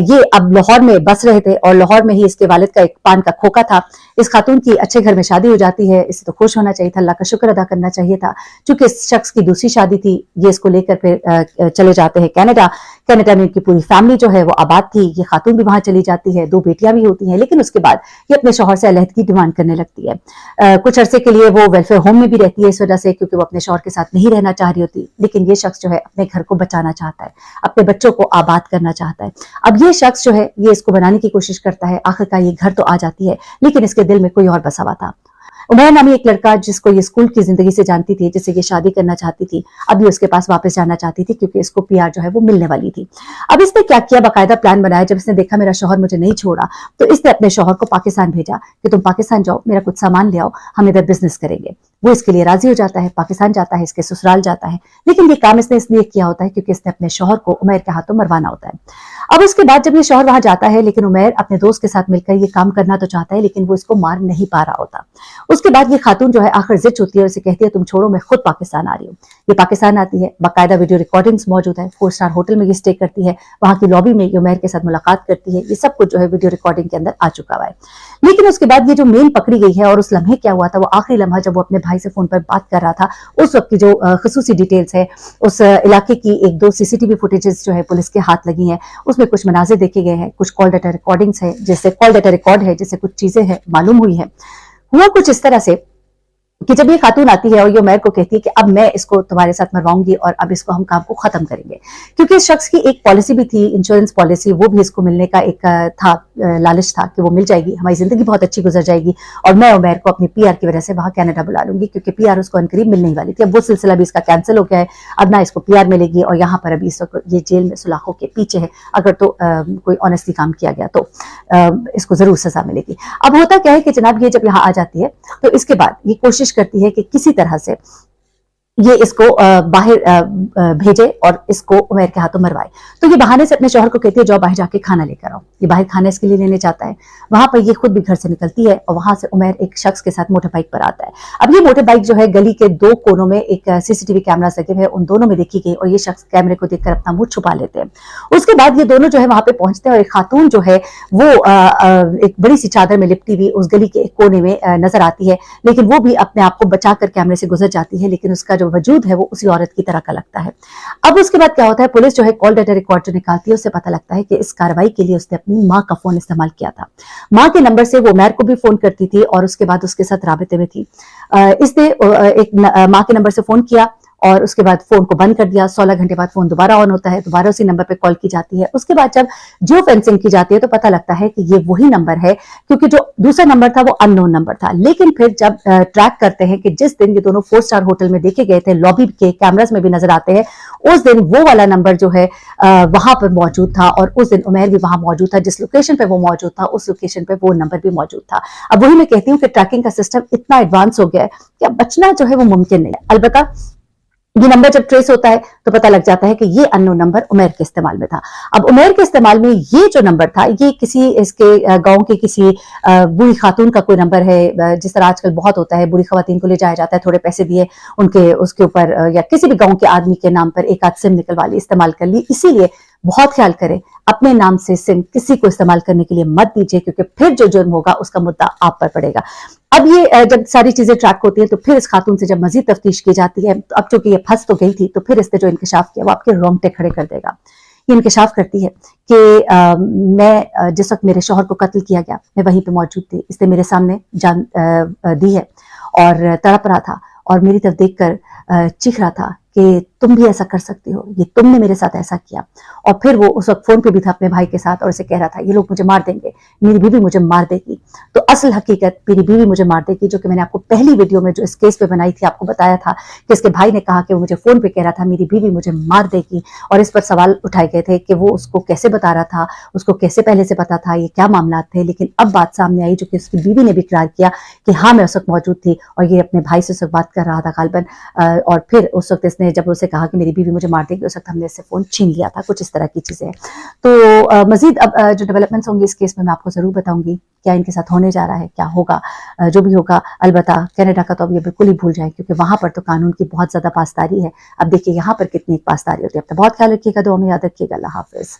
یہ اب لاہور میں بس رہے تھے اور لاہور میں ہی اس کے والد کا ایک پان کا کھوکا تھا. اس خاتون کی اچھے گھر میں شادی ہو جاتی ہے, اسے تو خوش ہونا چاہیے تھا, اللہ کا شکر ادا کرنا چاہیے تھا. چونکہ اس شخص کی دوسری شادی تھی, یہ اس کو لے کر پھر چلے جاتے ہیں کینیڈا. کینیڈا میں ان کی پوری فیملی جو ہے وہ آباد تھی, یہ خاتون بھی وہاں چلی جاتی ہے, 2 بیٹیاں بھی ہوتی ہیں. لیکن اس کے بعد یہ اپنے شوہر سے علیحدگی ڈیمانڈ کرنے لگتی ہے. کچھ عرصے کے لیے وہ ویلفیئر ہوم میں بھی رہتی ہے اس وجہ سے, کیونکہ وہ اپنے شوہر کے ساتھ نہیں رہنا چاہ رہی ہوتی. لیکن یہ شخص جو ہے اپنے گھر کو بچانا چاہتا ہے, اپنے بچوں کو آباد کرنا چاہتا ہے. اب یہ شخص جو ہے یہ اس کو بنانے کی کوشش کرتا ہے. آخرکار یہ گھر تو آ جاتی ہے, لیکن اس کے دل میں کوئی اور بسا ہوا تھا. عمیر نامی ایک لڑکا جس کو یہ اسکول کی زندگی سے جانتی تھی, جس سے یہ شادی کرنا چاہتی تھی, اب یہ اس کے پاس واپس جانا چاہتی تھی کیونکہ اس کو پی آر جو ہے وہ ملنے والی تھی. اب اس نے کیا کیا, باقاعدہ پلان بنایا. جب اس نے دیکھا میرا شوہر مجھے نہیں چھوڑا تو اس نے اپنے شوہر کو پاکستان بھیجا کہ تم پاکستان جاؤ, میرا کچھ سامان لے آؤ, ہم ادھر بزنس کریں گے. وہ اس کے لیے راضی ہو جاتا ہے, پاکستان جاتا ہے, اس کے سسرال جاتا ہے. لیکن یہ کام اس نے اس لیے کیا ہوتا ہے کیونکہ اس نے اپنے شوہر کو عمیر کے ہاتھوں مروانا ہوتا ہے. اب اس کے بعد جب یہ شوہر وہاں جاتا ہے, لیکن عمیر اپنے دوست کے ساتھ مل کر یہ کام کرنا تو چاہتا ہے, لیکن وہ اس کو مار نہیں پا رہا ہوتا. اس کے بعد یہ خاتون جو ہے آخر ضد چوتی ہے اور اسے کہتی ہے تم چھوڑو, میں خود پاکستان آ رہی ہوں. یہ پاکستان آتی ہے, باقاعدہ ویڈیو ریکارڈنگز موجود ہے, 4 اسٹار ہوٹل میں یہ اسٹے کرتی ہے, وہاں کی لابی میں یہ عمیر کے ساتھ ملاقات کرتی ہے. یہ سب کچھ جو ہے ویڈیو ریکارڈنگ کے اندر آ چکا ہوا ہے. لیکن اس کے بعد یہ جو مین پکڑی گئی ہے, اور اس لمحے کیا ہوا تھا, وہ آخری لمحہ جب وہ اپنے بھائی سے فون پر بات کر رہا تھا, اس وقت کی جو خصوصی ڈیٹیلز ہے, اس علاقے کی 1-2 CCTV فوٹیجز جو ہے پولیس کے ہاتھ لگی ہیں. اس میں کچھ مناظر دیکھے گئے ہیں, کچھ کال ڈیٹا ریکارڈنگز ہے, جیسے کال ڈیٹا ریکارڈ ہے, جیسے کچھ چیزیں ہیں معلوم ہوئی ہیں. ہوا کچھ اس طرح سے کہ جب یہ خاتون آتی ہے اور یہ عمیر کو کہتی ہے کہ اب میں اس کو تمہارے ساتھ مرواؤں گی اور اب اس کو ہم کام کو ختم کریں گے, کیونکہ اس شخص کی ایک پالیسی بھی تھی, انشورنس پالیسی, وہ بھی اس کو ملنے کا ایک تھا, لالچ تھا کہ وہ مل جائے گی, ہماری زندگی بہت اچھی گزر جائے گی اور میں عمیر کو اپنی پی آر کی وجہ سے وہاں کینیڈا بلا لوں گی, کیونکہ پی آر اس کو انقریب ملنے ہی والی تھی. اب وہ سلسلہ بھی اس کا کینسل ہو گیا ہے, اب نہ اس کو پی آر ملے گی, اور یہاں پر ابھی اس وقت یہ جیل میں سلاخوں کے پیچھے ہے. اگر تو کوئی آنیسٹلی کام کیا گیا تو اس کو ضرور سزا ملے گی. اب ہوتا کیا ہے کہ جناب یہ جب یہاں آ جاتی ہے تو اس کے بعد یہ کوشش کرتی ہے کہ کسی طرح سے یہ اس کو باہر بھیجے اور اس کو عمیر کے ہاتھوں مروائے. تو یہ بہانے سے اپنے شوہر کو کہتی ہے جاؤ باہر جا کے کھانا لے کر آؤ. یہ باہر کھانا اس کے لیے لینے جاتا ہے. وہاں پر یہ خود بھی گھر سے نکلتی ہے اور وہاں سے عمیر ایک شخص کے ساتھ موٹر بائک پر آتا ہے. اب یہ موٹر بائک جو ہے گلی کے 2 کونوں میں ایک CCTV کیمرہ لگے ہوئے, ان دونوں میں دیکھی گئی, اور یہ شخص کیمرے کو دیکھ کر اپنا منہ چھپا لیتے ہیں. اس کے بعد یہ دونوں جو ہے وہاں پہ پہنچتے ہیں, اور ایک خاتون جو ہے وہ ایک بڑی سی چادر میں لپٹی ہوئی اس گلی کے ایک کونے میں نظر آتی ہے, لیکن وہ بھی اپنے آپ کو بچا کر کیمرے سے گزر جاتی ہے, لیکن اس کا جو وجود ہے وہ اسی عورت کی طرح کا لگتا ہے. اب اس کے بعد کیا ہوتا ہے, پولیس جو ہے کال ڈیٹا ریکارڈ جو نکالتی ہے, اس سے پتہ لگتا ہے کہ اس کارروائی کے لیے اس نے اپنی ماں کا فون استعمال کیا تھا. ماں کے نمبر سے وہ عمیر کو بھی فون کرتی تھی اور اس کے بعد اس کے ساتھ رابطے میں تھی. اس نے ایک ماں کے نمبر سے فون کیا اور اس کے بعد فون کو بند کر دیا. 16 گھنٹے بعد فون دوبارہ آن ہوتا ہے, دوبارہ اسی نمبر پہ کال کی جاتی ہے. اس کے بعد جب جیو فینسنگ کی جاتی ہے تو پتہ لگتا ہے کہ یہ وہی نمبر ہے, کیونکہ جو دوسرا نمبر تھا وہ ان نون نمبر تھا. لیکن پھر جب ٹریک کرتے ہیں کہ جس دن یہ دونوں 4 اسٹار ہوٹل میں دیکھے گئے تھے, لابی کے کیمراز میں بھی نظر آتے ہیں, اس دن وہ والا نمبر جو ہے وہاں پر موجود تھا, اور اس دن عمیر بھی وہاں موجود تھا. جس لوکیشن پہ وہ موجود تھا اس لوکیشن پہ وہ نمبر بھی موجود تھا. اب وہی میں کہتی ہوں کہ ٹریکنگ کا سسٹم اتنا ایڈوانس ہو گیا ہے کہ اب بچنا جو ہے وہ ممکن نہیں ہے. البتہ یہ نمبر جب ٹریس ہوتا ہے تو پتہ لگ جاتا ہے کہ یہ ان نون نمبر عمیر کے استعمال میں تھا. اب عمیر کے استعمال میں یہ جو نمبر تھا, یہ کسی اس کے گاؤں کے کسی بوڑھی خاتون کا کوئی نمبر ہے, جس طرح آج کل بہت ہوتا ہے, بوڑھی خواتین کو لے جایا جاتا ہے, تھوڑے پیسے دیے ان کے اس کے اوپر, یا کسی بھی گاؤں کے آدمی کے نام پر ایک آدھ سم نکلوا لی, استعمال کر لی. اسی لیے بہت خیال کریں, اپنے نام سے سم کسی کو استعمال کرنے کے لیے مت دیجیے, کیونکہ پھر جو جرم ہوگا اس کا مدعا آپ پر پڑے گا. اب یہ جب ساری چیزیں ٹریک ہوتی ہیں تو پھر اس خاتون سے جب مزید تفتیش کی جاتی ہے, تو اب چونکہ یہ پھنس تو گئی تھی, تو پھر اس نے جو انکشاف کیا وہ آپ کے رونگٹے کھڑے کر دے گا. یہ انکشاف کرتی ہے کہ میں جس وقت میرے شوہر کو قتل کیا گیا میں وہیں پہ موجود تھی. اس نے میرے سامنے جان دی ہے اور تڑپ رہا تھا, اور میری طرف دیکھ کر چیخ رہا تھا کہ تم بھی ایسا کر سکتے ہو, یہ تم نے میرے ساتھ ایسا کیا. اور پھر وہ اس وقت فون پہ بھی تھا اپنے بھائی کے ساتھ, اور اسے کہہ رہا تھا یہ لوگ مجھے مار دیں گے, میری بیوی مجھے مار دے گی. تو اصل حقیقت میری بیوی مجھے مار دے گی, جو کہ میں نے آپ کو پہلی ویڈیو میں جو اس کیس پہ بنائی تھی آپ کو بتایا تھا کہ اس کے بھائی نے کہا کہ وہ مجھے فون پہ کہہ رہا تھا میری بیوی مجھے مار دے گی. اور اس پر سوال اٹھائے گئے تھے کہ وہ اس کو کیسے بتا رہا تھا, اس کو کیسے پہلے سے پتا تھا, یہ کیا معاملات تھے. لیکن اب بات سامنے آئی جو کہ اس کی بیوی نے بھی اقرار کیا کہ ہاں میں اس وقت موجود تھی, اور یہ اپنے بھائی سے اس وقت بات کر رہا تھا غالباً. اور پھر اس وقت اس نے جب اسے کہا کہ میری بیوی مجھے مار دے گی, اس وقت ہم نے اس سے فون چھین لیا تھا. کچھ اس طرح کی چیزیں. تو مزید اب جو ڈیولپمنٹس ہوں گی اس کیس میں آپ کو ضرور بتاؤں گی کیا ان کے ساتھ ہونے جا رہا ہے, کیا ہوگا, جو بھی ہوگا. البتہ کینیڈا کا تو اب یہ بالکل ہی بھول جائیں, کیونکہ وہاں پر تو قانون کی بہت زیادہ پاسداری ہے. اب دیکھیے یہاں پر کتنی پاسداری ہوتی ہے. اب تو بہت خیال رکھیے گا, دعا میں یاد رکھیے گا. اللہ حافظ.